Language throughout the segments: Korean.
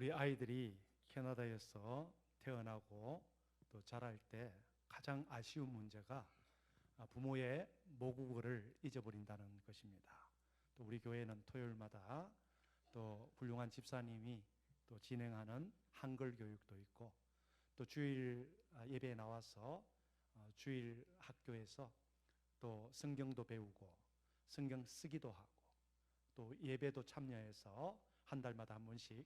우리 아이들이 캐나다에서 태어나고 또 자랄 때 가장 아쉬운 문제가 부모의 모국어를 잊어버린다는 것입니다. 또 우리 교회는 토요일마다 또 훌륭한 집사님이 또 진행하는 한글 교육도 있고, 또 주일 예배에 나와서 주일 학교에서 또 성경도 배우고 성경 쓰기도 하고, 또 예배도 참여해서 한 달마다 한 번씩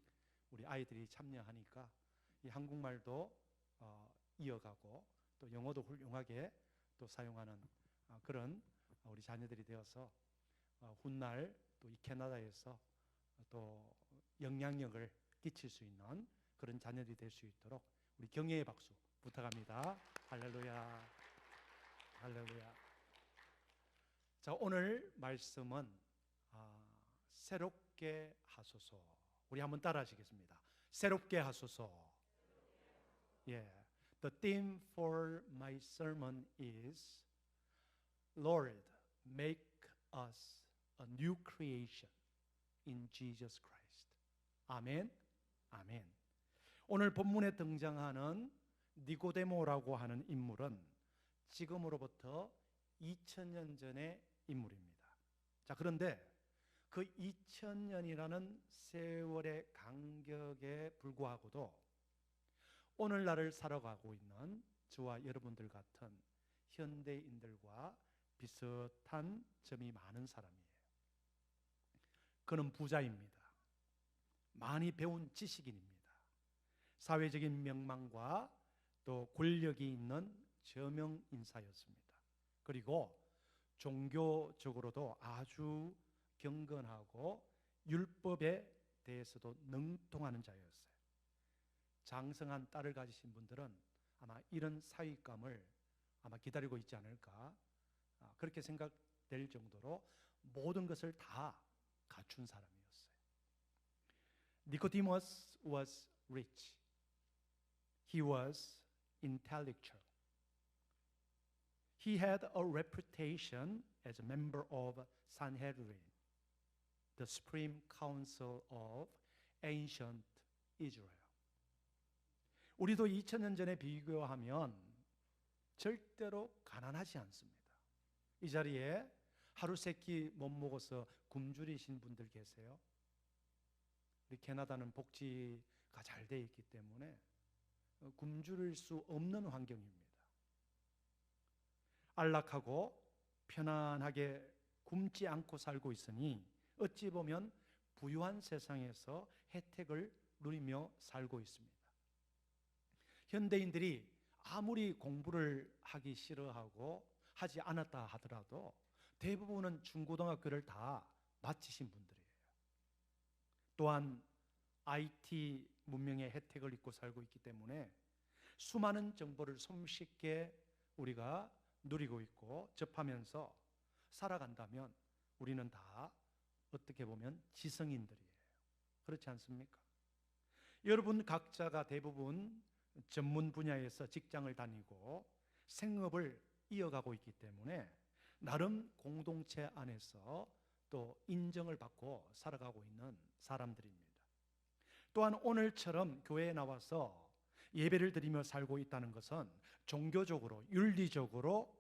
우리 아이들이 참여하니까 이 한국말도 이어가고 또 영어도 훌륭하게 또 사용하는 그런 우리 자녀들이 되어서 훗날 또 이 캐나다에서 또 영향력을 끼칠 수 있는 그런 자녀들이 될 수 있도록 우리 경애의 박수 부탁합니다. 할렐루야, 할렐루야. 자, 오늘 말씀은 새롭게 하소서. 우리 한번 따라 하시겠습니다. 새롭게 하소서. Yeah. The theme for my sermon is Lord, make us a new creation in Jesus Christ. 아멘. 아멘. 오늘 본문에 등장하는 니고데모라고 하는 인물은 지금으로부터 2000년 전의 인물입니다. 자, 그런데 그 2000년이라는 세월의 간격에 불구하고도 오늘날을 살아가고 있는 저와 여러분들 같은 현대인들과 비슷한 점이 많은 사람이에요. 그는 부자입니다. 많이 배운 지식인입니다. 사회적인 명망과 또 권력이 있는 저명 인사였습니다. 그리고 종교적으로도 아주 경건하고 율법에 대해서도 능통하는 자였어요. 장성한 딸을 가지신 분들은 아마 이런 사위감을 아마 기다리고 있지 않을까, 그렇게 생각될 정도로 모든 것을 다 갖춘 사람이었어요. Nicodemus was rich. He was intellectual. He had a reputation as a member of Sanhedrin, the supreme council of ancient Israel. 우리도 2000년 전에 비교하면 절대로 가난하지 않습니다. 이 자리에 하루 세 끼 못 먹어서 굶주리신 분들 계세요? 우리 캐나다는 복지가 잘 돼 있기 때문에 굶주릴 수 없는 환경입니다. 안락하고 편안하게 굶지 않고 살고 있으니 어찌 보면 부유한 세상에서 혜택을 누리며 살고 있습니다. 현대인들이 아무리 공부를 하기 싫어하고 하지 않았다 하더라도 대부분은 중고등학교를 다 마치신 분들이에요. 또한 IT 문명의 혜택을 입고 살고 있기 때문에 수많은 정보를 손쉽게 우리가 누리고 있고 접하면서 살아간다면 우리는 다 어떻게 보면 지성인들이에요. 그렇지 않습니까? 여러분 각자가 대부분 전문 분야에서 직장을 다니고 생업을 이어가고 있기 때문에 나름 공동체 안에서 또 인정을 받고 살아가고 있는 사람들입니다. 또한 오늘처럼 교회에 나와서 예배를 드리며 살고 있다는 것은 종교적으로 윤리적으로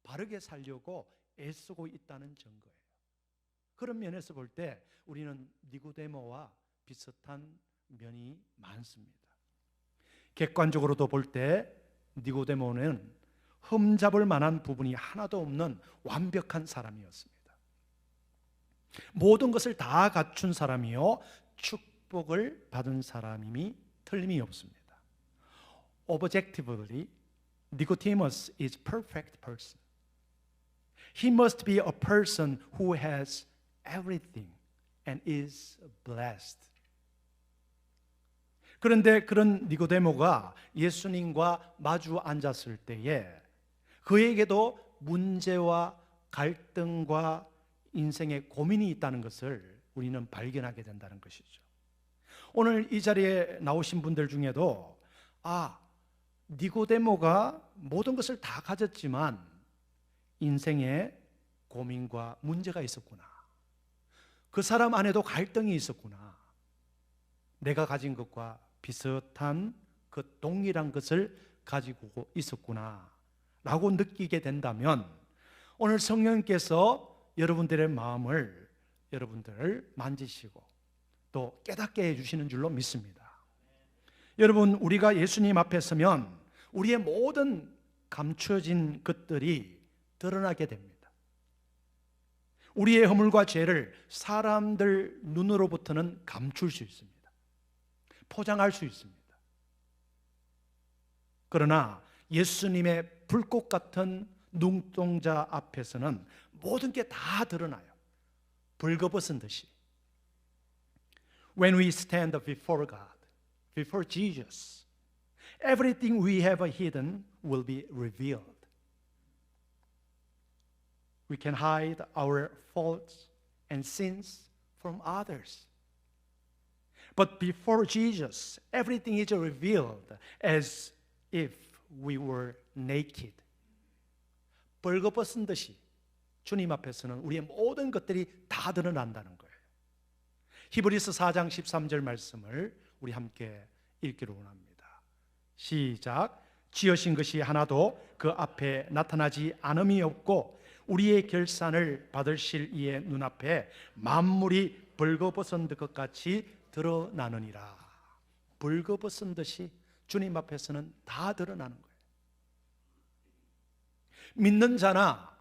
바르게 살려고 애쓰고 있다는 증거예요. 그런 면에서 볼 때 우리는 니고데모와 비슷한 면이 많습니다. 객관적으로도 볼 때 니고데모는 흠잡을 만한 부분이 하나도 없는 완벽한 사람이었습니다. 모든 것을 다 갖춘 사람이요 축복을 받은 사람임이 틀림이 없습니다. Objectively, Nicodemus is a perfect person. He must be a person who has everything and is blessed. 그런데 그런 니고데모가 예수님과 마주 앉았을 때에 그에게도 문제와 갈등과 인생의 고민이 있다는 것을 우리는 발견하게 된다는 것이죠. 오늘 이 자리에 나오신 분들 중에도 니고데모가 모든 것을 다 가졌지만 인생에 고민과 문제가 있었구나. 그 사람 안에도 갈등이 있었구나. 내가 가진 것과 비슷한 그 동일한 것을 가지고 있었구나 라고 느끼게 된다면 오늘 성령께서 여러분들의 마음을 여러분들을 만지시고 또 깨닫게 해주시는 줄로 믿습니다. 여러분, 우리가 예수님 앞에 서면 우리의 모든 감추어진 것들이 드러나게 됩니다. 우리의 허물과 죄를 사람들 눈으로부터는 감출 수 있습니다. 포장할 수 있습니다. 그러나 예수님의 불꽃 같은 눈동자 앞에서는 모든 게 다 드러나요. 벌거벗은 듯이. When we stand before God, before Jesus, everything we have hidden will be revealed. We can hide our faults and sins from others. But before Jesus, everything is revealed as if we were naked. 벌거벗은 듯이 주님 앞에서는 우리의 모든 것들이 다 드러난다는 거예요. 히브리서 4장 13절 말씀을 우리 함께 읽기로 원합니다. 시작. 지으신 것이 하나도 그 앞에 나타나지 않음이 없고 우리의 결산을 받으실 이의 눈앞에 만물이 벌거벗은 것 같이 드러나느니라. 벌거벗은 듯이 주님 앞에서는 다 드러나는 거예요. 믿는 자나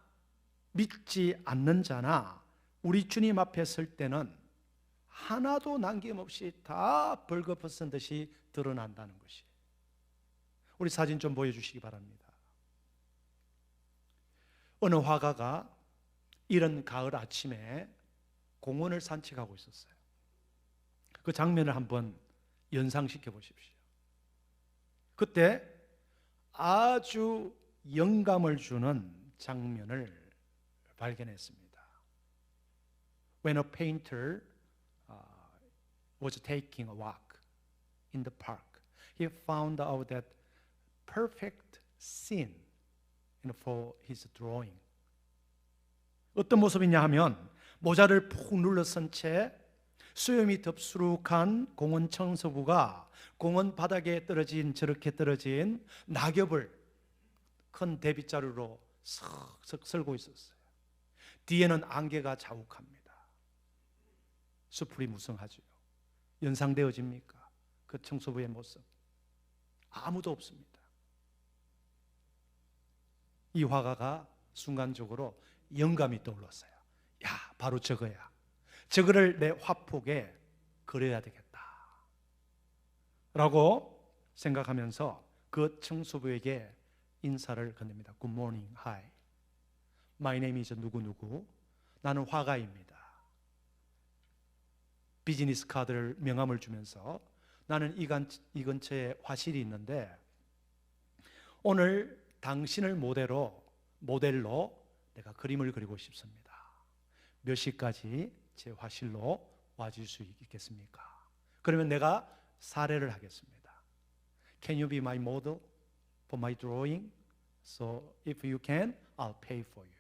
믿지 않는 자나 우리 주님 앞에 설 때는 하나도 남김없이 다 벌거벗은 듯이 드러난다는 것이. 우리 사진 좀 보여주시기 바랍니다. 어느 화가가 이런 가을 아침에 공원을 산책하고 있었어요. 그 장면을 한번 연상시켜 보십시오. 그때 아주 영감을 주는 장면을 발견했습니다. When a painter was taking a walk in the park, he found out that perfect scene for his drawing. 어떤 모습이냐 하면 모자를 푹 눌러선 채 수염이 덥수룩한 공원 청소부가 공원 바닥에 저렇게 떨어진 낙엽을 큰 대빗자루로 슥슥 쓸고 있었어요. 뒤에는 안개가 자욱합니다. 수풀이 무성하죠. 연상되어집니까? 그 청소부의 모습. 아무도 없습니다. 이 화가가 순간적으로 영감이 떠올랐어요. 야, 바로 저거야. 저거를 내 화폭에 그려야 되겠다 라고 생각하면서 그 청소부에게 인사를 건넵니다. Good morning, hi. My name is 누구누구. 나는 화가입니다. 비즈니스 카드를 명함을 주면서 나는 이 근처에 화실이 있는데 오늘 당신을 모델로 내가 그림을 그리고 싶습니다. 몇 시까지 제 화실로 와줄 수 있겠습니까? 그러면 내가 사례를 하겠습니다. Can you be my model for my drawing? So if you can, I'll pay for you.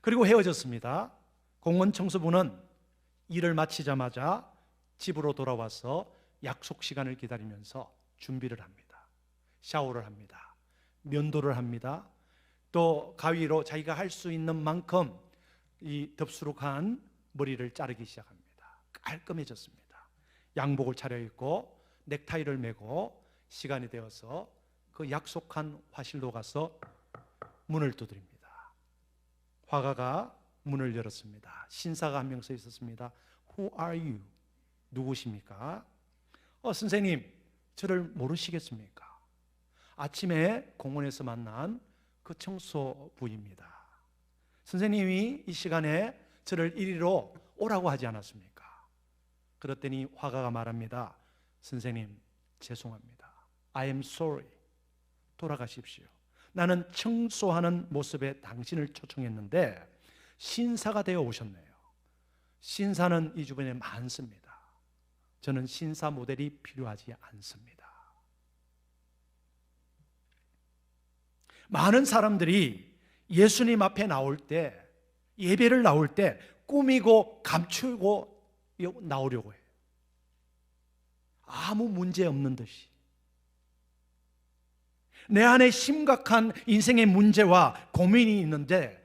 그리고 헤어졌습니다. 공원 청소부는 일을 마치자마자 집으로 돌아와서 약속 시간을 기다리면서 준비를 합니다. 샤워를 합니다. 면도를 합니다. 또 가위로 자기가 할 수 있는 만큼 이 덥수룩한 머리를 자르기 시작합니다. 깔끔해졌습니다. 양복을 차려입고 넥타이를 메고 시간이 되어서 그 약속한 화실로 가서 문을 두드립니다. 화가가 문을 열었습니다. 신사가 한 명 서 있었습니다. Who are you? 누구십니까? 선생님, 저를 모르시겠습니까? 아침에 공원에서 만난 그 청소부입니다. 선생님이 이 시간에 저를 이리로 오라고 하지 않았습니까? 그랬더니 화가가 말합니다. 선생님, 죄송합니다. I am sorry. 돌아가십시오. 나는 청소하는 모습에 당신을 초청했는데 신사가 되어 오셨네요. 신사는 이 주변에 많습니다. 저는 신사 모델이 필요하지 않습니다. 많은 사람들이 예수님 앞에 나올 때, 예배를 나올 때 꾸미고 감추고 나오려고 해요. 아무 문제 없는 듯이, 내 안에 심각한 인생의 문제와 고민이 있는데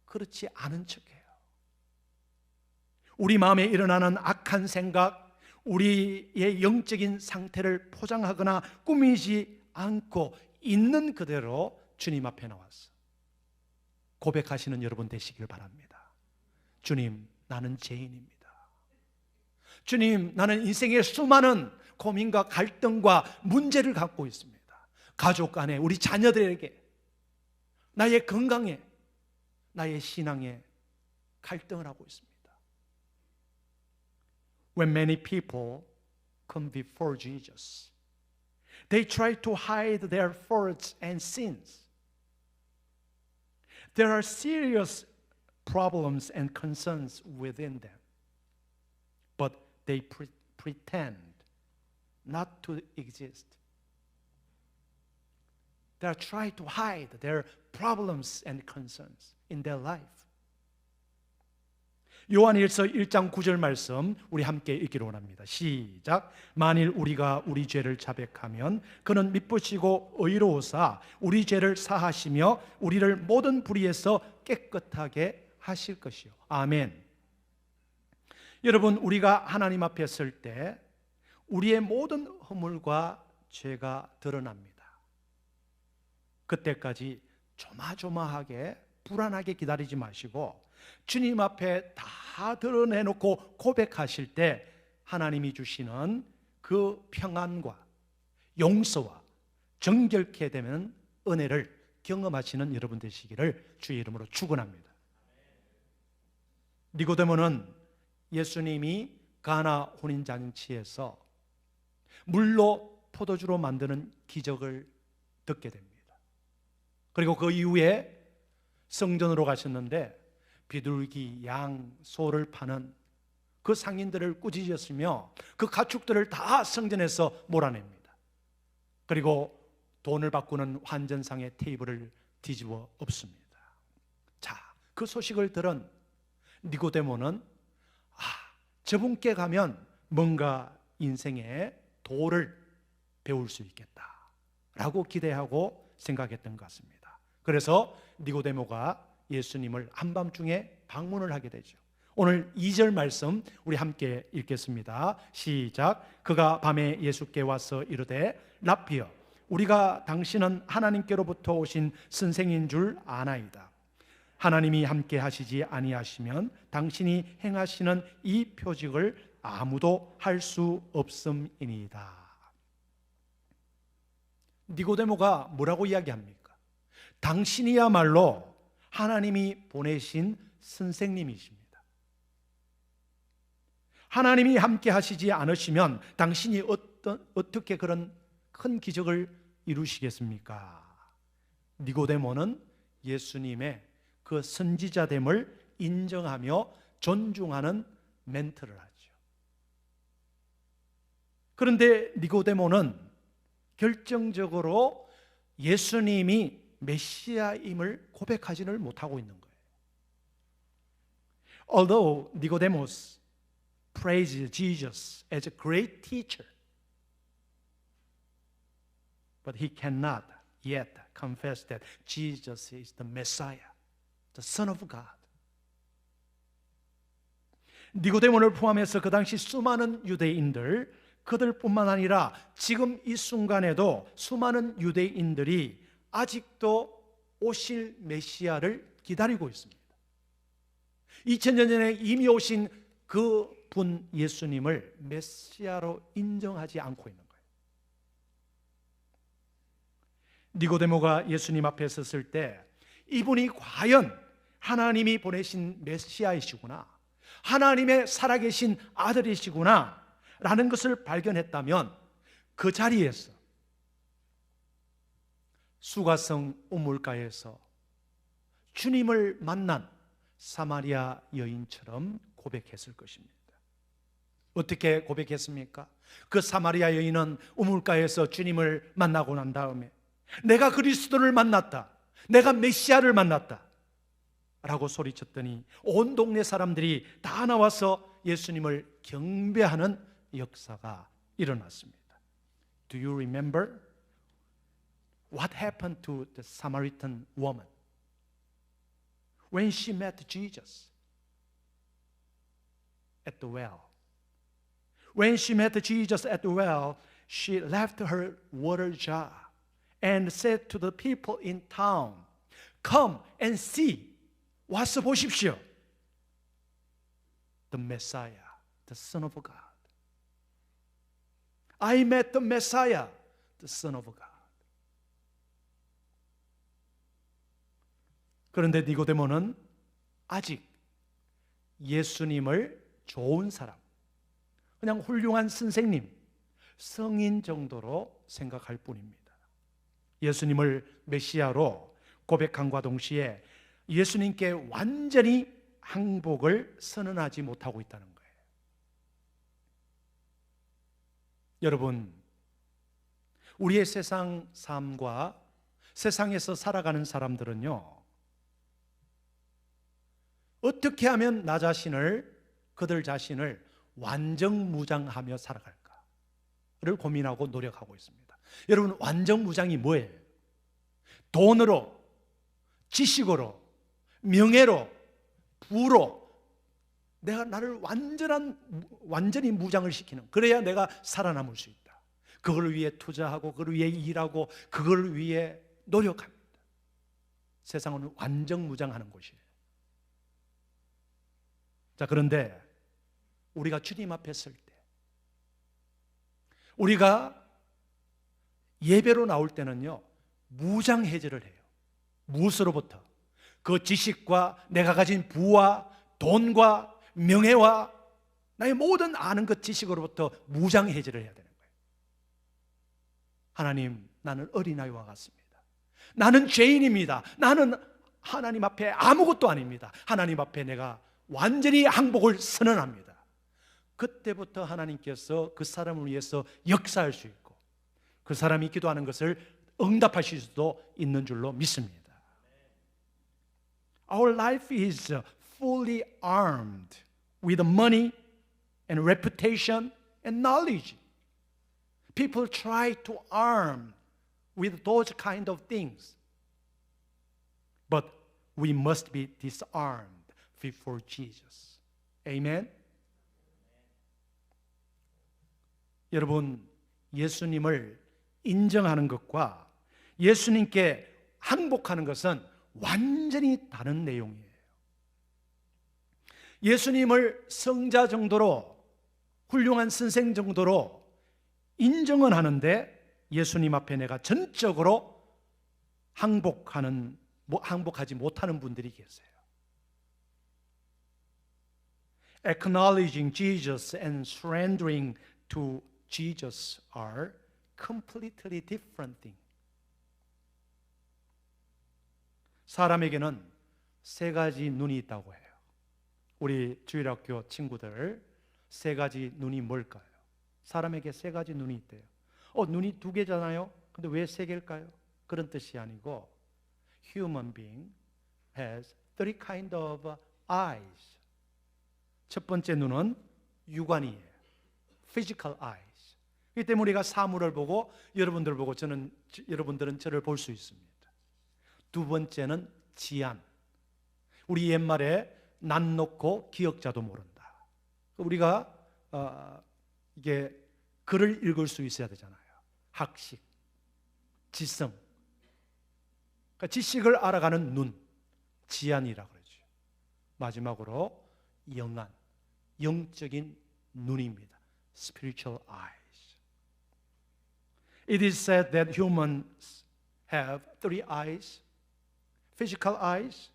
그렇지 않은 척해요. 우리 마음에 일어나는 악한 생각, 우리의 영적인 상태를 포장하거나 꾸미지 않고 있는 그대로 주님 앞에 나와서 고백하시는 여러분 되시길 바랍니다. 주님, 나는 죄인입니다. 주님, 나는 인생의 수많은 고민과 갈등과 문제를 갖고 있습니다. 가족 간에, 우리 자녀들에게, 나의 건강에, 나의 신앙에 갈등을 하고 있습니다. When many people come before Jesus, they try to hide their faults and sins. There are serious problems and concerns within them, but they pretend not to exist. They are trying to hide their problems and concerns in their life. 요한일서 1장 9절 말씀 우리 함께 읽기로 원합니다. 시작. 만일 우리가 우리 죄를 자백하면 그는 미쁘시고 의로우사 우리 죄를 사하시며 우리를 모든 불의에서 깨끗하게 하실 것이요. 아멘. 여러분, 우리가 하나님 앞에 설 때 우리의 모든 허물과 죄가 드러납니다. 그때까지 조마조마하게 불안하게 기다리지 마시고 주님 앞에 다 드러내놓고 고백하실 때 하나님이 주시는 그 평안과 용서와 정결케 되는 은혜를 경험하시는 여러분 되시기를 주의 이름으로 축원합니다. 니고데모는 예수님이 가나 혼인잔치에서 물로 포도주로 만드는 기적을 듣게 됩니다. 그리고 그 이후에 성전으로 가셨는데 비둘기, 양, 소를 파는 그 상인들을 꾸짖었으며 그 가축들을 다 성전에서 몰아냅니다. 그리고 돈을 바꾸는 환전상의 테이블을 뒤집어 엎습니다. 자, 그 소식을 들은 니고데모는 저분께 가면 뭔가 인생의 도를 배울 수 있겠다라고 기대하고 생각했던 것 같습니다. 그래서 니고데모가 예수님을 한밤중에 방문을 하게 되죠. 오늘 2절 말씀 우리 함께 읽겠습니다. 시작. 그가 밤에 예수께 와서 이르되 라피여, 우리가 당신은 하나님께로부터 오신 선생인 줄 아나이다. 하나님이 함께 하시지 아니하시면 당신이 행하시는 이 표적을 아무도 할 수 없음이니이다. 니고데모가 뭐라고 이야기합니까? 당신이야말로 하나님이 보내신 선생님이십니다. 하나님이 함께 하시지 않으시면 당신이 어떻게 그런 큰 기적을 이루시겠습니까? 니고데모는 예수님의 그 선지자됨을 인정하며 존중하는 멘트를 하죠. 그런데 니고데모는 결정적으로 예수님이 메시아임을 고백하지를 못하고 있는 거예요. Although Nicodemus praised Jesus as a great teacher, but he cannot yet confess that Jesus is the Messiah, the Son of God. 니고데모를 포함해서 그 당시 수많은 유대인들, 그들뿐만 아니라 지금 이 순간에도 수많은 유대인들이 아직도 오실 메시아를 기다리고 있습니다. 2000년 전에 이미 오신 그 분 예수님을 메시아로 인정하지 않고 있는 거예요. 니고데모가 예수님 앞에 섰을 때 이분이 과연 하나님이 보내신 메시아이시구나, 하나님의 살아계신 아들이시구나 라는 것을 발견했다면 그 자리에서 수가성 우물가에서 주님을 만난 사마리아 여인처럼 고백했을 것입니다. 어떻게 고백했습니까? 그 사마리아 여인은 우물가에서 주님을 만나고 난 다음에 내가 그리스도를 만났다, 내가 메시아를 만났다 라고 소리쳤더니 온 동네 사람들이 다 나와서 예수님을 경배하는 역사가 일어났습니다. Do you remember what happened to the Samaritan woman when she met Jesus at the well? When she met Jesus at the well, she left her water jar and said to the people in town, "Come and see. 와서 보십시오. The Messiah, the Son of God. I met the Messiah, the Son of God." 그런데 니고데모는 아직 예수님을 좋은 사람, 그냥 훌륭한 선생님, 성인 정도로 생각할 뿐입니다. 예수님을 메시아로 고백함과 동시에 예수님께 완전히 항복을 선언하지 못하고 있다는 거예요. 여러분, 우리의 세상 삶과 세상에서 살아가는 사람들은요, 어떻게 하면 나 자신을, 그들 자신을 완전무장하며 살아갈까를 고민하고 노력하고 있습니다. 여러분, 완전무장이 뭐예요? 돈으로, 지식으로, 명예로, 부로 내가 나를 완전히 무장을 시키는, 그래야 내가 살아남을 수 있다. 그걸 위해 투자하고, 그걸 위해 일하고, 그걸 위해 노력합니다. 세상은 완전무장하는 곳이에요. 자, 그런데 우리가 주님 앞에 설 때, 우리가 예배로 나올 때는요, 무장해제를 해요. 무엇으로부터? 그 지식과 내가 가진 부와 돈과 명예와 나의 모든 아는 것 지식으로부터 무장해제를 해야 되는 거예요. 하나님, 나는 어린아이와 같습니다. 나는 죄인입니다. 나는 하나님 앞에 아무것도 아닙니다. 하나님 앞에 내가 완전히 항복을 선언합니다. 그때부터 하나님께서 그 사람을 위해서 역사할 수 있고, 그 사람이 기도하는 것을 응답하실 수도 있는 줄로 믿습니다. Our life is fully armed with money and reputation and knowledge. People try to arm with those kind of things. But we must be disarmed before Jesus. Amen? 여러분, 예수님을 인정하는 것과 예수님께 항복하는 것은 완전히 다른 내용이에요. 예수님을 성자 정도로, 훌륭한 선생 정도로 인정은 하는데 예수님 앞에 내가 전적으로 항복하지 못하는 분들이 계세요. Acknowledging Jesus and surrendering to Jesus are completely different things. 사람에게는 세 가지 눈이 있다고 해요. 우리 주일학교 친구들, 세 가지 눈이 뭘까요? 사람에게 세 가지 눈이 있대요. 눈이 두 개잖아요. 근데 왜 세 개일까요? 그런 뜻이 아니고, human being has three kind of eyes. 첫 번째 눈은 육안이에요. physical eyes. 이 때문에 우리가 사물을 보고, 여러분들 보고 여러분들은 저를 볼 수 있습니다. 두 번째는 지안. 우리 옛말에 난 놓고 기억자도 모른다. 우리가 이게 글을 읽을 수 있어야 되잖아요. 학식, 지성. 그러니까 지식을 알아가는 눈, 지안이라고 그러죠. 마지막으로 영안, 영적인 눈입니다. Spiritual eyes. It is said that humans have three eyes: physical eyes,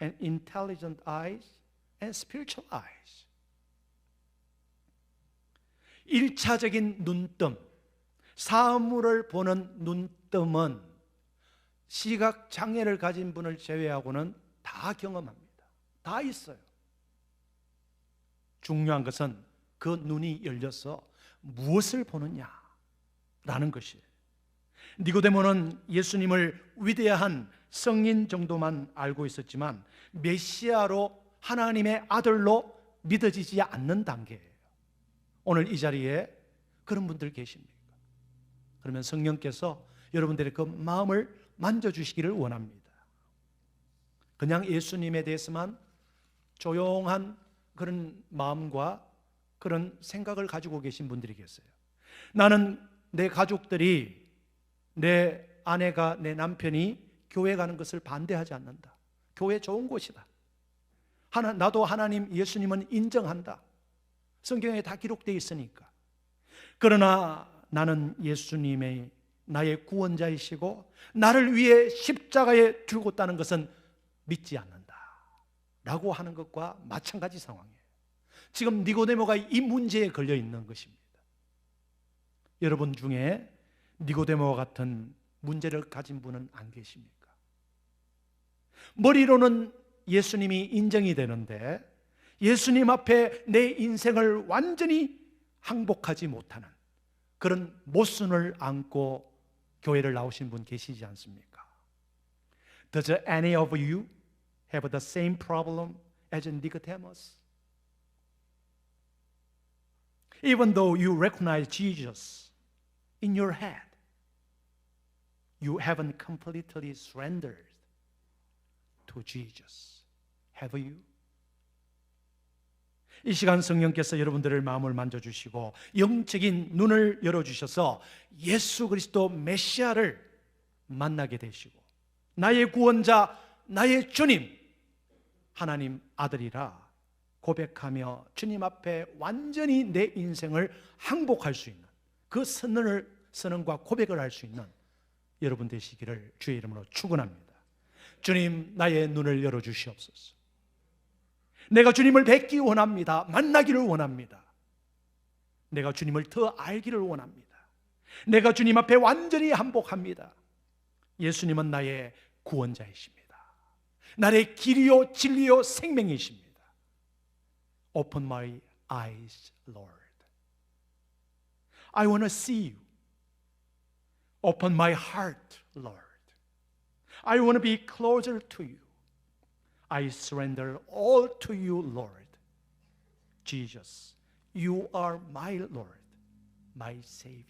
and intelligent eyes, and spiritual eyes. 1차적인 눈뜸, 사물을 보는 눈뜸은 시각 장애를 가진 분을 제외하고는 다 경험합니다. 다 있어요. 중요한 것은 그 눈이 열려서 무엇을 보느냐라는 것이에요. 니고데모는 예수님을 위대한 성인 정도만 알고 있었지만 메시아로, 하나님의 아들로 믿어지지 않는 단계예요. 오늘 이 자리에 그런 분들 계십니까? 그러면 성령께서 여러분들의 그 마음을 만져주시기를 원합니다. 그냥 예수님에 대해서만 조용한 그런 마음과 그런 생각을 가지고 계신 분들이 계세요. 나는 내 가족들이, 내 아내가, 내 남편이 교회 가는 것을 반대하지 않는다. 교회 좋은 곳이다. 나도 하나님, 예수님은 인정한다. 성경에 다 기록되어 있으니까. 그러나 나는 예수님의 나의 구원자이시고 나를 위해 십자가에 죽었다는 것은 믿지 않는다 라고 하는 것과 마찬가지 상황이에요. 지금 니고데모가 이 문제에 걸려 있는 것입니다. 여러분 중에 니고데모와 같은 문제를 가진 분은 안 계십니까? 머리로는 예수님이 인정이 되는데 예수님 앞에 내 인생을 완전히 항복하지 못하는 그런 모순을 안고 교회를 나오신 분 계시지 않습니까? Does any of you have the same problem as Nicodemus? Even though you recognize Jesus in your head, you haven't completely surrendered to Jesus. Have you? 이 시간 성령께서 여러분들의 마음을 만져주시고 영적인 눈을 열어주셔서 예수 그리스도 메시아를 만나게 되시고 나의 구원자, 나의 주님, 하나님 아들이라 고백하며 주님 앞에 완전히 내 인생을 항복할 수 있는 그 선언과 고백을 할 수 있는 여러분 되시기를 주의 이름으로 축원합니다. 주님, 나의 눈을 열어주시옵소서. 내가 주님을 뵙기 원합니다. 만나기를 원합니다. 내가 주님을 더 알기를 원합니다. 내가 주님 앞에 완전히 항복합니다. 예수님은 나의 구원자이십니다. 나의 길이요 진리요 생명이십니다. Open my eyes, Lord. I want to see you. Open my heart, Lord. I want to be closer to you. I surrender all to you, Lord. Jesus, you are my Lord, my Savior.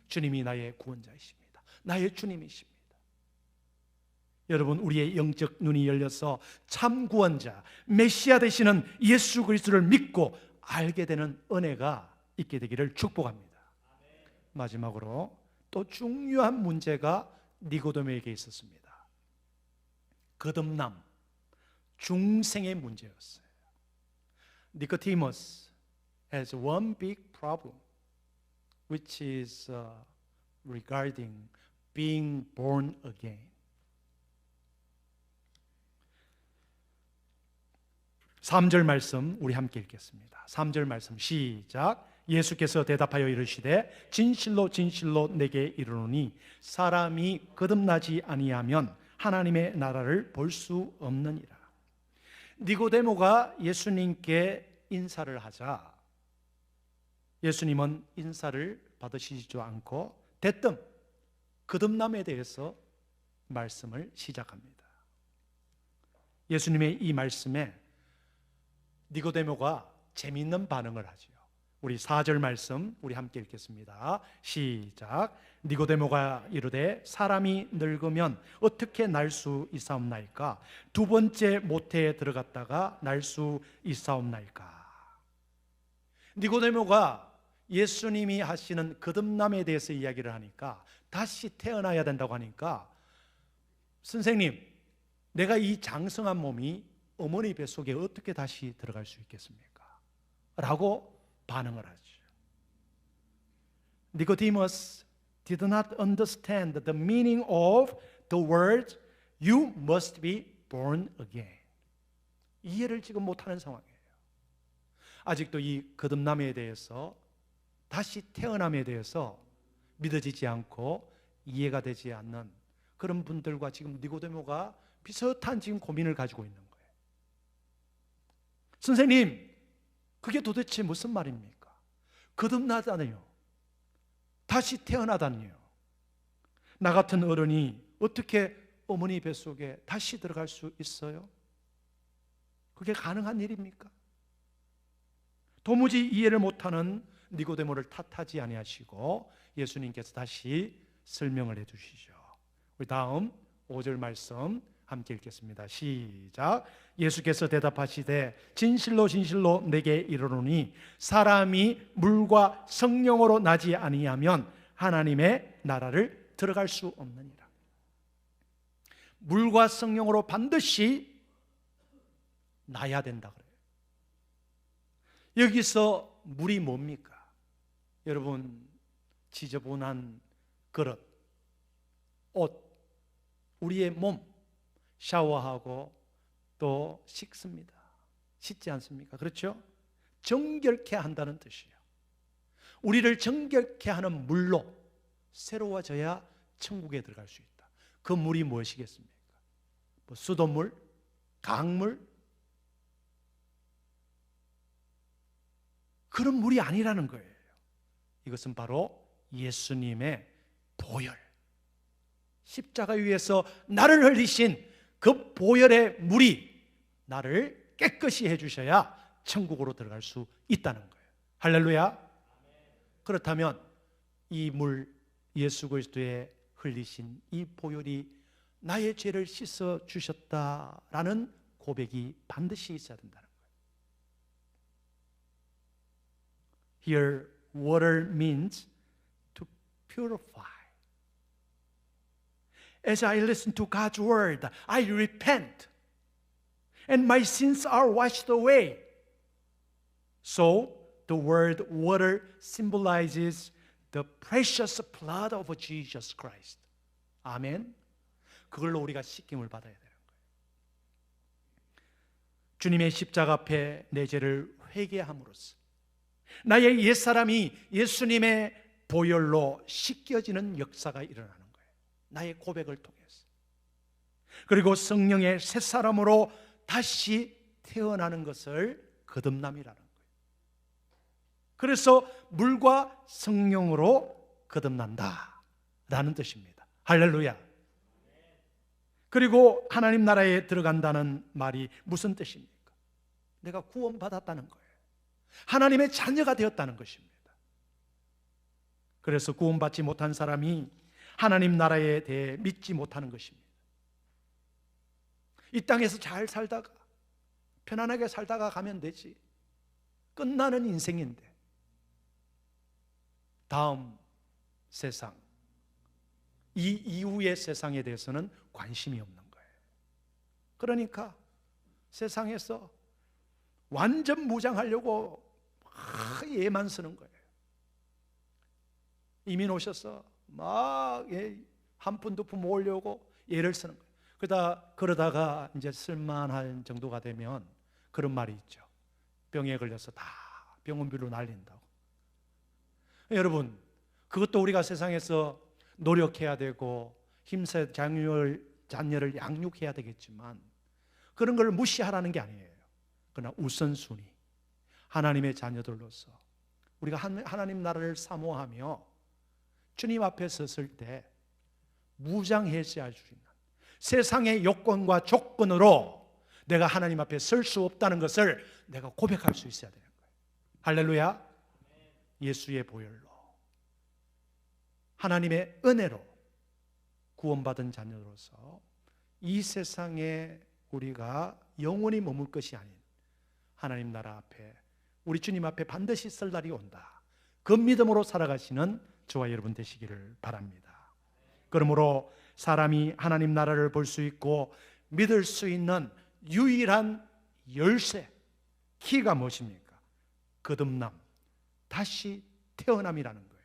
주님이 나의 구원자이십니다. 나의 주님이십니다. 여러분, 우리의 영적 눈이 열려서 참 구원자, 메시아 되시는 예수 그리스도를 믿고 알게 되는 은혜가 있게 되기를 축복합니다. 마지막으로 또 중요한 문제가 니고데모에게 있었습니다. 거듭남, 중생의 문제였어요. Nicodemus has one big problem, which is regarding being born again. 3절 말씀 우리 함께 읽겠습니다. 3절 말씀 시작. 예수께서 대답하여 이르시되 진실로 진실로 내게 이르노니 사람이 거듭나지 아니하면 하나님의 나라를 볼 수 없느니라. 니고데모가 예수님께 인사를 하자 예수님은 인사를 받으시지도 않고 대뜸 거듭남에 대해서 말씀을 시작합니다. 예수님의 이 말씀에 니고데모가 재미있는 반응을 하죠. 우리 4절 말씀 우리 함께 읽겠습니다. 시작. 니고데모가 이르되 사람이 늙으면 어떻게 날 수 있사옵나이까? 두 번째 모태에 들어갔다가 날 수 있사옵나이까? 니고데모가 예수님이 하시는 거듭남에 대해서 이야기를 하니까 다시 태어나야 된다고 하니까 선생님, 내가 이 장성한 몸이 어머니 뱃속에 어떻게 다시 들어갈 수 있겠습니까? 라고 반응을 하죠. Nicodemus did not understand the meaning of the word you must be born again. 이해를 지금 못하는 상황이에요. 아직도 이 거듭남에 대해서, 다시 태어남에 대해서 믿어지지 않고 이해가 되지 않는 그런 분들과 지금 니고데모가 비슷한 지금 고민을 가지고 있는 거예요. 선생님, 그게 도대체 무슨 말입니까? 거듭나다니요, 다시 태어나다니요. 나 같은 어른이 어떻게 어머니 뱃속에 다시 들어갈 수 있어요? 그게 가능한 일입니까? 도무지 이해를 못하는 니고데모를 탓하지 아니하시고 예수님께서 다시 설명을 해 주시죠. 우리 다음 5절 말씀 함께 읽겠습니다. 시작. 예수께서 대답하시되 진실로 진실로 내게 이르노니 사람이 물과 성령으로 나지 아니하면 하나님의 나라를 들어갈 수 없느니라. 물과 성령으로 반드시 나야 된다 그래요. 여기서 물이 뭡니까? 여러분, 지저분한 그릇, 옷, 우리의 몸 샤워하고 또 씻습니다. 씻지 않습니까? 그렇죠? 정결케 한다는 뜻이에요. 우리를 정결케 하는 물로 새로워져야 천국에 들어갈 수 있다. 그 물이 무엇이겠습니까? 뭐 수돗물, 강물, 그런 물이 아니라는 거예요. 이것은 바로 예수님의 보혈, 십자가 위에서 나를 흘리신 그 보혈의 물이 나를 깨끗이 해주셔야 천국으로 들어갈 수 있다는 거예요. 할렐루야. 그렇다면 이 물, 예수 그리스도의 흘리신 이 보혈이 나의 죄를 씻어 주셨다라는 고백이 반드시 있어야 된다는 거예요. Here, water means to purify. As I listen to God's word, I repent, and my sins are washed away. So, the word water symbolizes the precious blood of Jesus Christ. 아멘. 그걸로 우리가 씻김을 받아야 되는 거예요. 주님의 십자가 앞에 내 죄를 회개함으로써 나의 옛사람이 예수님의 보혈로 씻겨지는 역사가 일어나는 거예요. 나의 고백을 통해서. 그리고 성령의 새사람으로 다시 태어나는 것을 거듭남이라는 거예요. 그래서 물과 성령으로 거듭난다라는 뜻입니다. 할렐루야. 그리고 하나님 나라에 들어간다는 말이 무슨 뜻입니까? 내가 구원받았다는 거예요. 하나님의 자녀가 되었다는 것입니다. 그래서 구원받지 못한 사람이 하나님 나라에 대해 믿지 못하는 것입니다. 이 땅에서 잘 살다가 편안하게 살다가 가면 되지, 끝나는 인생인데 다음 세상, 이 이후의 세상에 대해서는 관심이 없는 거예요. 그러니까 세상에서 완전 무장하려고 예만 쓰는 거예요. 이민 오셔서 막 한 푼 두 푼 모으려고 예를 쓰는 거예요. 그러다가 이제 쓸만할 정도가 되면 그런 말이 있죠. 병에 걸려서 다 병원비로 날린다고. 여러분, 그것도 우리가 세상에서 노력해야 되고 힘써 자녀를 양육해야 되겠지만 그런 걸 무시하라는 게 아니에요. 그러나 우선순위, 하나님의 자녀들로서 우리가 하나님 나라를 사모하며 주님 앞에 섰을 때 무장해제할 수 있는 세상의 요건과 조건으로 내가 하나님 앞에 설 수 없다는 것을 내가 고백할 수 있어야 되는 거예요. 할렐루야. 예수의 보혈로, 하나님의 은혜로 구원받은 자녀로서 이 세상에 우리가 영원히 머물 것이 아닌 하나님 나라 앞에, 우리 주님 앞에 반드시 설 날이 온다, 그 믿음으로 살아가시는 저와 여러분 되시기를 바랍니다. 그러므로 사람이 하나님 나라를 볼 수 있고 믿을 수 있는 유일한 열쇠, 키가 무엇입니까? 거듭남, 다시 태어남이라는 거예요.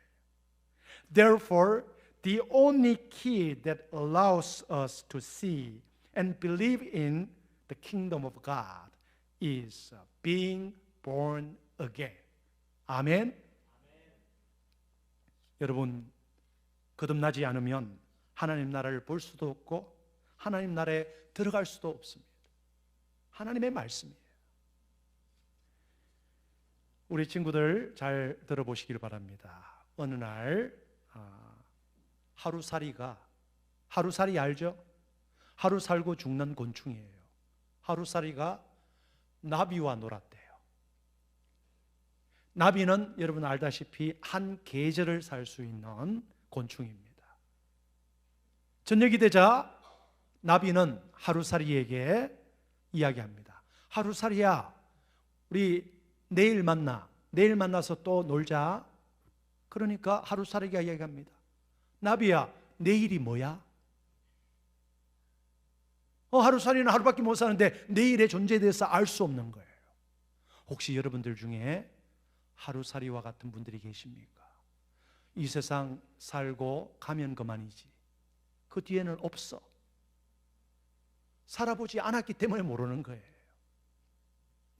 Therefore, the only key that allows us to see and believe in the kingdom of God is being born again. 아멘. 여러분, 거듭나지 않으면 하나님 나라를 볼 수도 없고 하나님 나라에 들어갈 수도 없습니다. 하나님의 말씀이에요. 우리 친구들 잘 들어보시길 바랍니다. 어느 날 하루살이 알죠? 하루 살고 죽는 곤충이에요. 하루살이가 나비와 놀았대요. 나비는 여러분 알다시피 한 계절을 살 수 있는 곤충입니다. 저녁이 되자 나비는 하루살이에게 이야기합니다. 하루살이야, 우리 내일 만나. 내일 만나서 또 놀자. 그러니까 하루살이가 이야기합니다. 나비야, 내일이 뭐야? 하루살이는 하루밖에 못 사는데 내일의 존재에 대해서 알 수 없는 거예요. 혹시 여러분들 중에 하루살이와 같은 분들이 계십니까? 이 세상 살고 가면 그만이지, 그 뒤에는 없어. 살아보지 않았기 때문에 모르는 거예요.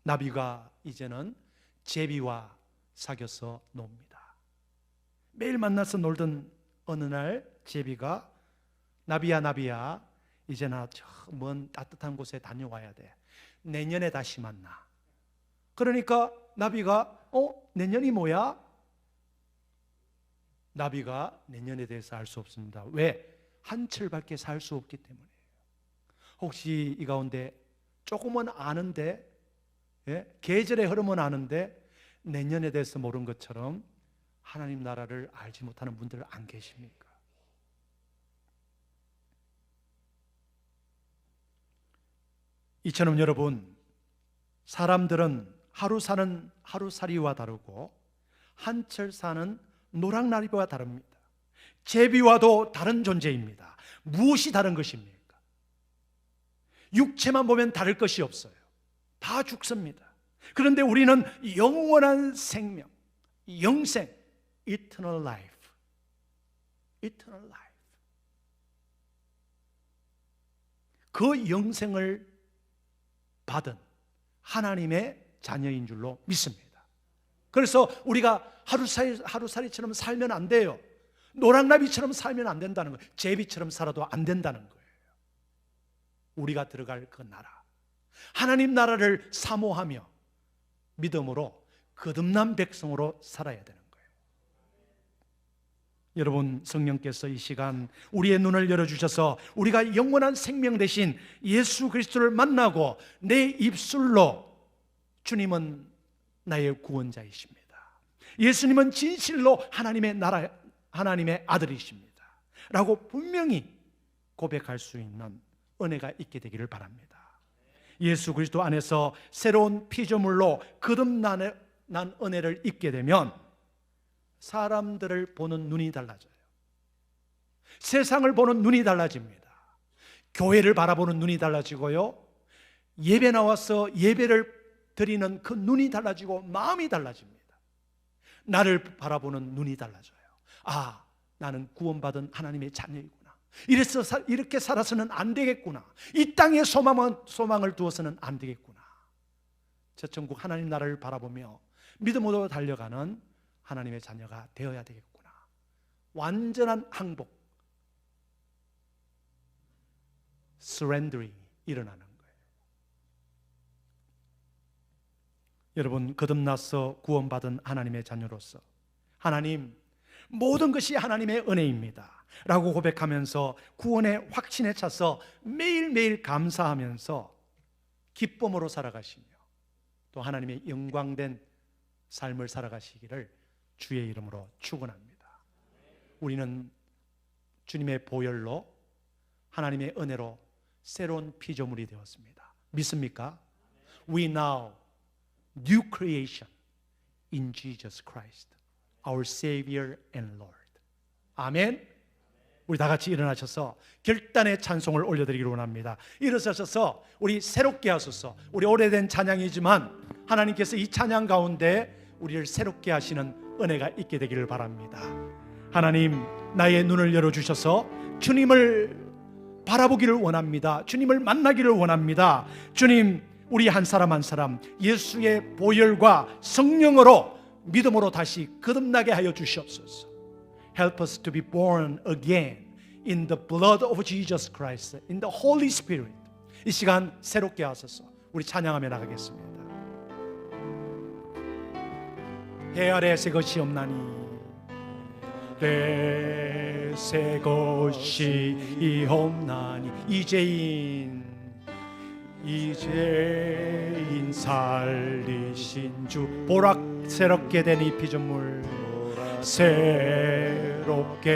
나비가 이제는 제비와 사귀어서 놉니다. 매일 만나서 놀던 어느 날 제비가 나비야, 나비야, 이제 나 저 먼 따뜻한 곳에 다녀와야 돼. 내년에 다시 만나. 그러니까 나비가 내년이 뭐야? 나비가 내년에 대해서 알 수 없습니다. 왜? 한철밖에 살 수 없기 때문이에요. 혹시 이 가운데 조금은 아는데, 계절의 흐름은 아는데 내년에 대해서 모르는 것처럼 하나님 나라를 알지 못하는 분들 안 계십니까? 이처럼 여러분, 사람들은 하루 사는 하루살이와 다르고 한철 사는 노랑나비와 다릅니다. 제비와도 다른 존재입니다. 무엇이 다른 것입니까? 육체만 보면 다를 것이 없어요. 다 죽습니다. 그런데 우리는 영원한 생명, 영생, eternal life, eternal life. 그 영생을 받은 하나님의 자녀인 줄로 믿습니다. 그래서 우리가 하루살이처럼 살면 안 돼요. 노랑나비처럼 살면 안 된다는 거예요. 제비처럼 살아도 안 된다는 거예요. 우리가 들어갈 그 나라, 하나님 나라를 사모하며 믿음으로 거듭난 백성으로 살아야 되는 거예요. 여러분, 성령께서 이 시간 우리의 눈을 열어주셔서 우리가 영원한 생명 대신 예수 그리스도를 만나고 내 입술로 주님은 나의 구원자이십니다, 예수님은 진실로 하나님의 나라, 하나님의 아들이십니다 라고 분명히 고백할 수 있는 은혜가 있게 되기를 바랍니다. 예수 그리스도 안에서 새로운 피조물로 거듭난 은혜를 입게 되면 사람들을 보는 눈이 달라져요. 세상을 보는 눈이 달라집니다. 교회를 바라보는 눈이 달라지고요, 예배 나와서 예배를 드리는 그 눈이 달라지고 마음이 달라집니다. 나를 바라보는 눈이 달라져요. 아, 나는 구원받은 하나님의 자녀이구나. 이렇게 살아서는 안 되겠구나. 이 땅에 소망을 두어서는 안 되겠구나. 저 천국 하나님 나라를 바라보며 믿음으로 달려가는 하나님의 자녀가 되어야 되겠구나. 완전한 항복, surrendering이 일어나는 거예요. 여러분, 거듭나서 구원받은 하나님의 자녀로서 하나님, 모든 것이 하나님의 은혜입니다 라고 고백하면서 구원의 확신에 차서 매일매일 감사하면서 기쁨으로 살아가시며 또 하나님의 영광된 삶을 살아가시기를 주의 이름으로 축원합니다. 우리는 주님의 보혈로, 하나님의 은혜로 새로운 피조물이 되었습니다. 믿습니까? We now new creation in Jesus Christ, our Savior and Lord. 아멘. 우리 다 같이 일어나셔서 결단의 찬송을 올려드리기를 원합니다. 일어서셔서 우리 새롭게 하소서. 우리 오래된 찬양이지만 하나님께서 이 찬양 가운데 우리를 새롭게 하시는 은혜가 있게 되기를 바랍니다. 하나님, 나의 눈을 열어주셔서 주님을 바라보기를 원합니다. 주님을 만나기를 원합니다. 주님, 우리 한 사람 한 사람 예수의 보혈과 성령으로 믿음으로 다시 거듭나게 하여 주시옵소서. Help us to be born again in the blood of Jesus Christ, in the Holy Spirit. 이 시간 새롭게 하소서. 우리 찬양하며 나가겠습니다. 해 아래 새 것이 없나니, 새 것이 없나니, 이제인 살리신 주, 보락 새롭게 된 이 피조물, 새롭게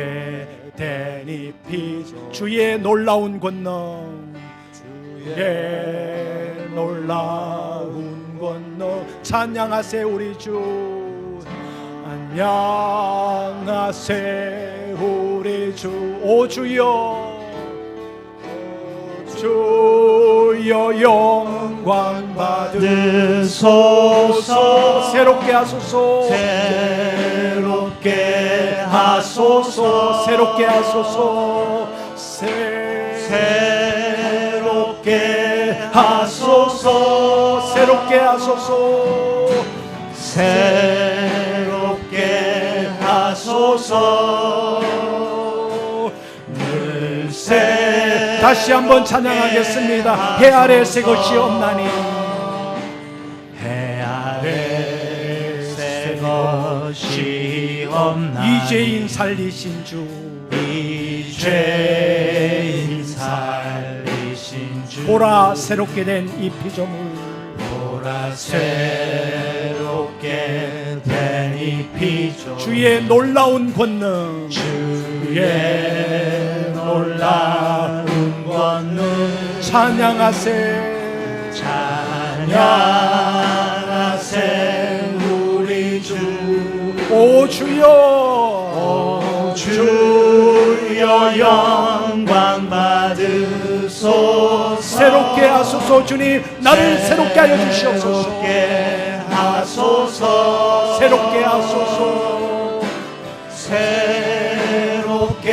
된 이 피조물, 주의 놀라운 권능, 주의 놀라운 권능, 찬양하세 우리 주, 찬양하세 우리 주. 오 주여, 주여 영광 받으소서. 새롭게 하소서, 새롭게 하소서, 새롭게 하소서, 새롭게 하소서, 새롭게 하소서, 새롭게 하소서. 다시 한번 찬양하겠습니다. 해 아래 새 것이 없나니, 해 아래 새 것이 없나니, 이죄인 살리신 주, 이죄인 살리신 주. 보라 새롭게 된 이 피조물, 보라 새롭게 된 이 피조물, 주의 놀라운 권능, 주의 놀라운 권능, 찬양하세, 찬양하세 우리 주. 오 주여, 오 주여 영광 받으소서. 새롭게 하소서. 주님 나를 새롭게 하여 주시옵소서. 새롭게 하소서. 새롭게 하소서. 새롭게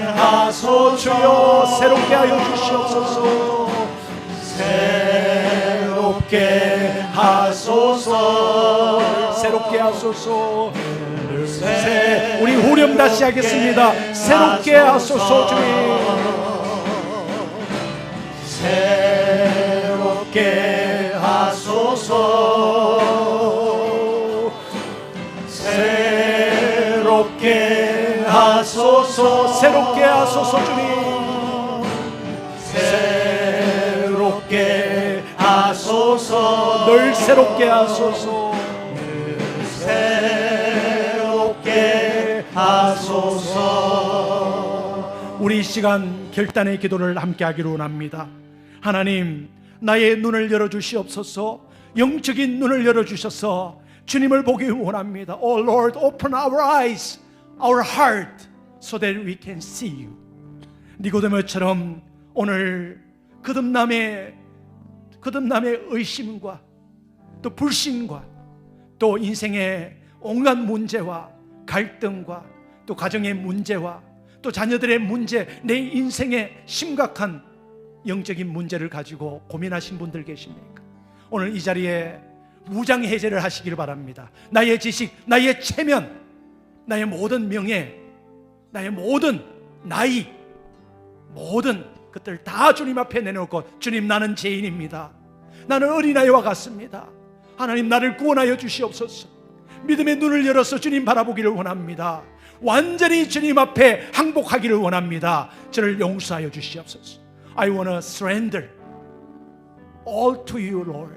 하소서. 주여 새롭게 하여 주시옵소서. 새롭게 하소서. 새롭게 하소서. 우리 후렴 다시 하겠습니다. 새롭게 하소서. 주님 새롭게 하소서. 새롭게 하소서. 새롭게 하소서. 주님 새롭게 하소서. 늘 새롭게 하소서. 새롭게 하소서. 우리 이 시간 결단의 기도를 함께 하기를 원합니다. 하나님, 나의 눈을 열어주시옵소서. 영적인 눈을 열어주셔서 주님을 보기 원합니다. Oh Lord, open our eyes, our heart, so that we can see you. 니고데모처럼 오늘 거듭남의 의심과 또 불신과 또 인생의 온갖 문제와 갈등과 또 가정의 문제와 또 자녀들의 문제, 내 인생의 심각한 영적인 문제를 가지고 고민하신 분들 계십니까? 오늘 이 자리에 무장해제를 하시기를 바랍니다. 나의 지식, 나의 체면, 나의 모든 명예, 나의 모든 나이, 모든 것들 다 주님 앞에 내놓고, 주님 나는 죄인입니다. 나는 어린아이와 같습니다. 하나님 나를 구원하여 주시옵소서. 믿음의 눈을 열어서 주님 바라보기를 원합니다. 완전히 주님 앞에 항복하기를 원합니다. 저를 용서하여 주시옵소서. I want to surrender all to you, Lord.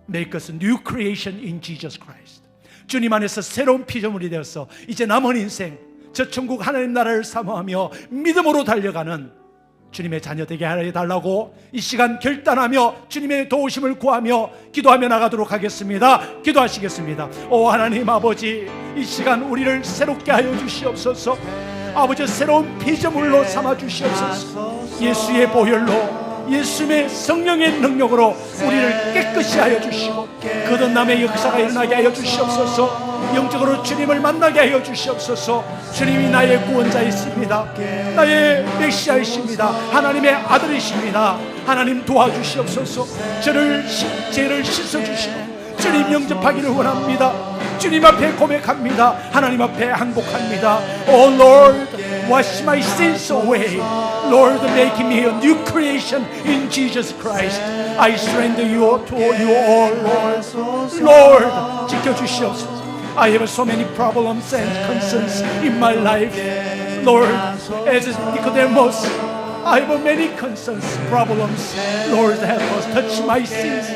Make us a new creation in Jesus Christ. 주님 안에서 새로운 피조물이 되어서 이제 남은 인생 저 천국 하나님 나라를 사모하며 믿음으로 달려가는 주님의 자녀 되게 하여 달라고 이 시간 결단하며 주님의 도우심을 구하며 기도하며 나가도록 하겠습니다. 기도하시겠습니다. 오 하나님 아버지, 이 시간 우리를 새롭게 하여 주시옵소서. 아버지, 새로운 피조물로 삼아 주시옵소서. 예수의 보혈로, 예수의 성령의 능력으로 우리를 깨끗이 하여 주시고 거듭남의 역사가 일어나게 하여 주시옵소서. 영적으로 주님을 만나게 하여 주시옵소서. 주님이 나의 구원자이십니다. 나의 메시아이십니다. 하나님의 아들이십니다. 하나님 도와주시옵소서. 죄를 씻어주시고 주님 영접하기를 원합니다. 주님 앞에 고백합니다. 하나님 앞에 항복합니다. Oh Lord, wash my sins away. Lord, make me a new creation in Jesus Christ. I surrender you to you all, Lord. Lord, 지켜주시옵소서. I have so many problems and concerns in my life. Lord, as Nicodemus, I have many concerns, problems. Lord, help us. Touch my sins.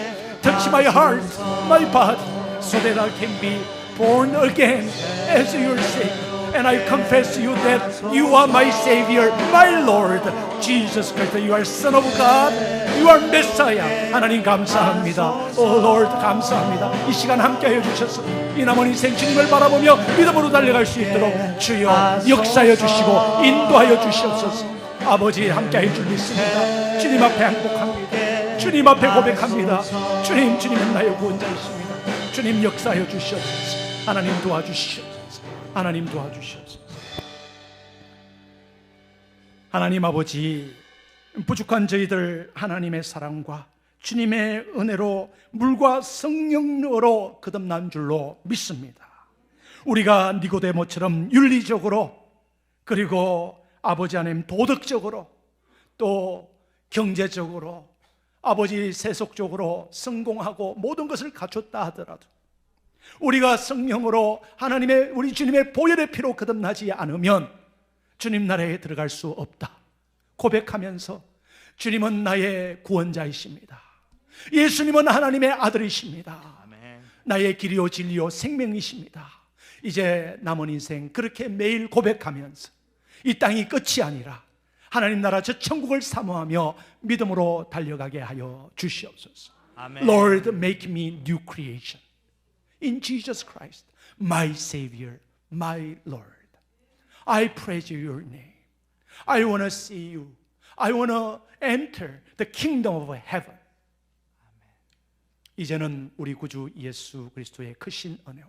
Touch my heart, my body. so that I can be born again as your Savior. And I confess to you that you are my Savior, my Lord Jesus Christ. You are Son of God, you are Messiah. 하나님 감사합니다. Oh Lord, 감사합니다. 이 시간 함께하여 주셔서 이 남은 인생 주님을 바라보며 믿음으로 달려갈 수 있도록 주여 역사하여 주시고 인도하여 주시옵소서. 아버지 함께하여 줄 믿습니다. 주님 앞에 항복합니다. 주님 앞에 고백합니다. 주님은 나의 구원자이십니다. 주님 역사하여 주시옵소서. 하나님 도와주시옵소서. 하나님 도와주시옵소서. 하나님 아버지, 부족한 저희들 하나님의 사랑과 주님의 은혜로 물과 성령으로 거듭난 줄로 믿습니다. 우리가 니고데모처럼 윤리적으로, 그리고 아버지 하나님 도덕적으로, 또 경제적으로, 아버지 세속적으로 성공하고 모든 것을 갖췄다 하더라도 우리가 성령으로 하나님의 우리 주님의 보혈의 피로 거듭나지 않으면 주님 나라에 들어갈 수 없다 고백하면서, 주님은 나의 구원자이십니다. 예수님은 하나님의 아들이십니다. 나의 길이요 진리요 생명이십니다. 이제 남은 인생 그렇게 매일 고백하면서 이 땅이 끝이 아니라 하나님 나라 저 천국을 사모하며 믿음으로 달려가게 하여 주시옵소서. Lord, make me new creation in Jesus Christ, my Savior, my Lord. I praise your name. I want to see you. I want to enter the kingdom of heaven. 이제는 우리 구주 예수 그리스도의 크신 은혜와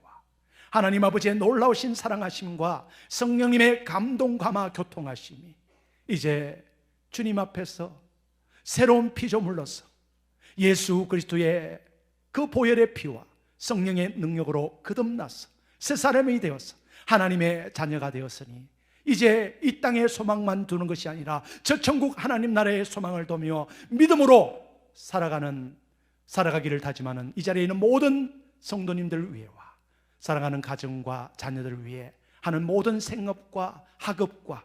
하나님 아버지의 놀라우신 사랑하심과 성령님의 감동 감화 교통하심이 이제 주님 앞에서 새로운 피조물로서 예수 그리스도의 그 보혈의 피와 성령의 능력으로 거듭나서 새 사람이 되어서 하나님의 자녀가 되었으니 이제 이 땅의 소망만 두는 것이 아니라 저 천국 하나님 나라의 소망을 두며 믿음으로 살아가기를 다짐하는 이 자리에 있는 모든 성도님들 위해와 사랑하는 가정과 자녀들을 위해 하는 모든 생업과 학업과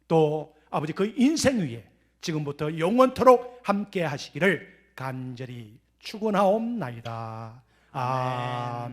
또 아버지 그 인생 위에 지금부터 영원토록 함께 하시기를 간절히 축원하옵나이다. 아멘.